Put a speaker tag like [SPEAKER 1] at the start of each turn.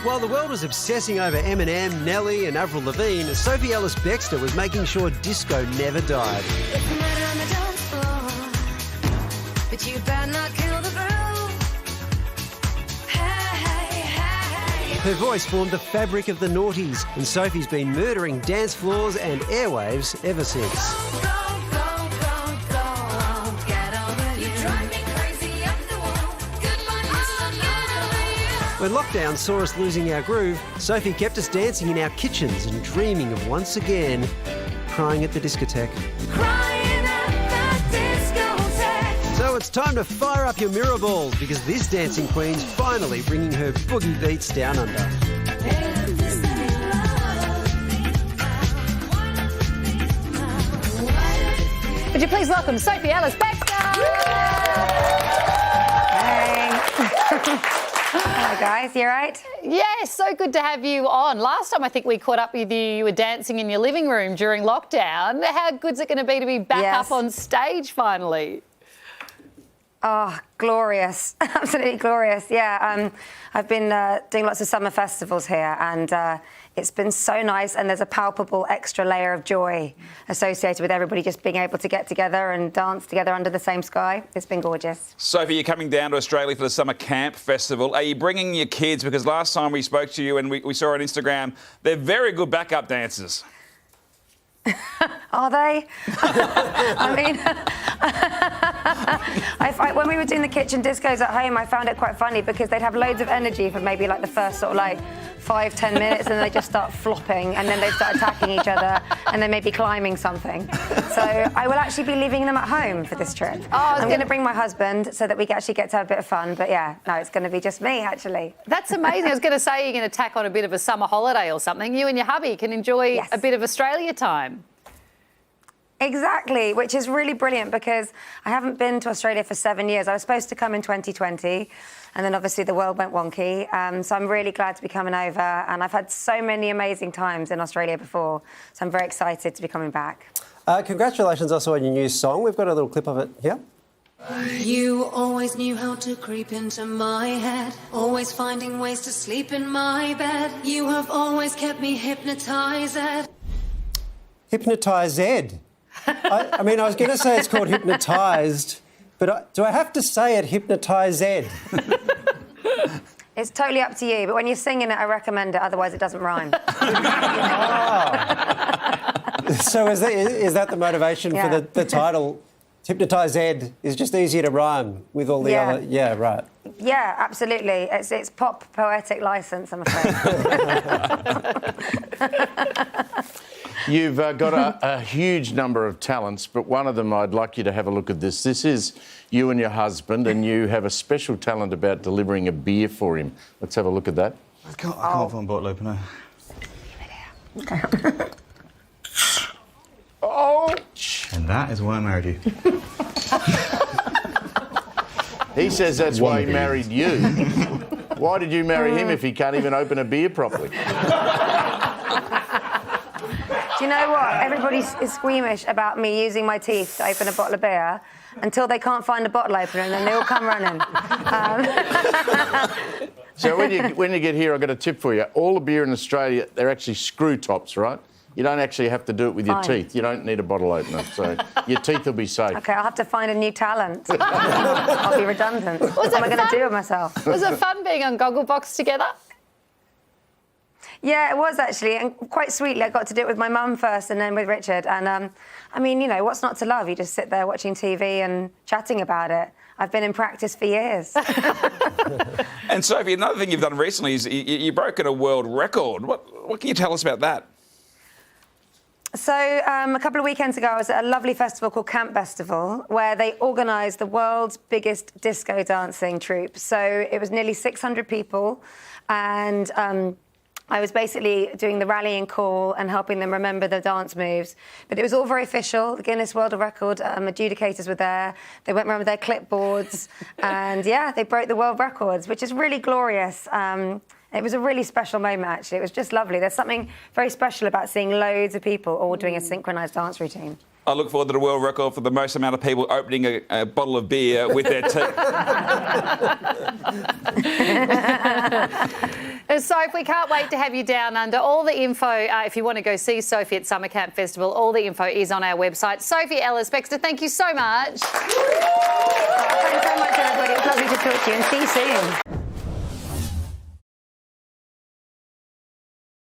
[SPEAKER 1] While the world was obsessing over Eminem, Nelly and Avril Lavigne, Sophie Ellis-Bextor was making sure disco never died.
[SPEAKER 2] It's the night on the dance floor, but you better not kill the groove. Hey, hey, hey.
[SPEAKER 1] Her voice formed the fabric of the noughties, and Sophie's been murdering dance floors and airwaves ever since. When lockdown saw us losing our groove, Sophie kept us dancing in our kitchens and dreaming of once again crying at the discotheque.
[SPEAKER 2] Crying at the discotheque.
[SPEAKER 1] So it's time to fire up your mirror balls because this dancing queen's finally bringing her boogie beats down under.
[SPEAKER 3] Would you please welcome Sophie Ellis-Bextor?
[SPEAKER 4] Hey. Hello guys, you right?
[SPEAKER 3] Yes, so good to have you on. Last time I think we caught up with you, you were dancing in your living room during lockdown. How good's it going to be to be back up on stage finally?
[SPEAKER 4] Oh, glorious. Absolutely glorious. Yeah, I've been doing lots of summer festivals here and it's been so nice, and there's a palpable extra layer of joy associated with everybody just being able to get together and dance together under the same sky. It's been gorgeous.
[SPEAKER 5] Sophie, you're coming down to Australia for the Summer Camp Festival. Are you bringing your kids? Because last time we spoke to you and we saw on Instagram, they're very good backup dancers.
[SPEAKER 4] Are they? I mean, when we were doing the kitchen discos at home, I found it quite funny because they'd have loads of energy for maybe like the first sort of like 5-10 minutes, and then they just start flopping, and then they start attacking each other, and then maybe climbing something. So I will actually be leaving them at home for this trip. I'm going to bring my husband so that we actually get to have a bit of fun. But yeah, no, it's going to be just me actually.
[SPEAKER 3] That's amazing. I was going to say you're going to tack on a bit of a summer holiday or something. You and your hubby can enjoy a bit of Australia time.
[SPEAKER 4] Exactly, which is really brilliant because I haven't been to Australia for 7 years. I was supposed to come in 2020 and then obviously the world went wonky. So I'm really glad to be coming over, and I've had so many amazing times in Australia before. So I'm very excited to be coming back.
[SPEAKER 1] Congratulations also on your new song. We've got a little clip of it here.
[SPEAKER 2] You always knew how to creep into my head, always finding ways to sleep in my bed. You have always kept me hypnotised.
[SPEAKER 1] Hypnotised. I mean, I was going to say it's called hypnotised, but do I have to say it hypnotised?
[SPEAKER 4] It's totally up to you, but when you're singing it, I recommend it, otherwise it doesn't rhyme.
[SPEAKER 1] So is that the motivation for the title? Hypnotised is just easier to rhyme with all the other... Yeah, right.
[SPEAKER 4] Yeah, absolutely. It's pop poetic licence, I'm afraid.
[SPEAKER 6] You've got a huge number of talents, but one of them I'd like you to have a look at this. This is you and your husband, and you have a special talent about delivering a beer for him. Let's have a look at that.
[SPEAKER 7] I can't find a bottle opener.
[SPEAKER 4] Okay.
[SPEAKER 6] Oh!
[SPEAKER 7] And that is why I married you.
[SPEAKER 6] He says that's why he married you. Why did you marry him if he can't even open a beer properly?
[SPEAKER 4] Do you know what? Everybody is squeamish about me using my teeth to open a bottle of beer until they can't find a bottle opener, and then they all come running.
[SPEAKER 6] So when you get here, I've got a tip for you. All the beer in Australia, they're actually screw tops, right? You don't actually have to do it with your teeth. You don't need a bottle opener, so your teeth will be safe.
[SPEAKER 4] OK, I'll have to find a new talent. I'll be redundant. What am I going to do with myself?
[SPEAKER 3] Was it fun being on Gogglebox together?
[SPEAKER 4] Yeah, it was actually, and quite sweetly. I got to do it with my mum first and then with Richard. And, I mean, you know, what's not to love? You just sit there watching TV and chatting about it. I've been in practice for years.
[SPEAKER 5] And Sophie, another thing you've done recently is you've broken a world record. What can you tell us about that?
[SPEAKER 4] So a couple of weekends ago, I was at a lovely festival called Camp Festival, where they organised the world's biggest disco dancing troupe. So it was nearly 600 people, and I was basically doing the rallying call and helping them remember the dance moves. But it was all very official. The Guinness World Record adjudicators were there. They went around with their clipboards, and yeah, they broke the world records, which is really glorious. It was a really special moment, actually. It was just lovely. There's something very special about seeing loads of people all doing a synchronised dance routine.
[SPEAKER 5] I look forward to the world record for the most amount of people opening a bottle of beer with their teeth.
[SPEAKER 3] Soph, we can't wait to have you down under. All the info, if you want to go see Sophie at Summer Camp Festival, all the info is on our website. Sophie Ellis-Bextor, thank you so much.
[SPEAKER 4] Thanks so much, everybody. It's lovely to talk to you, and see you soon.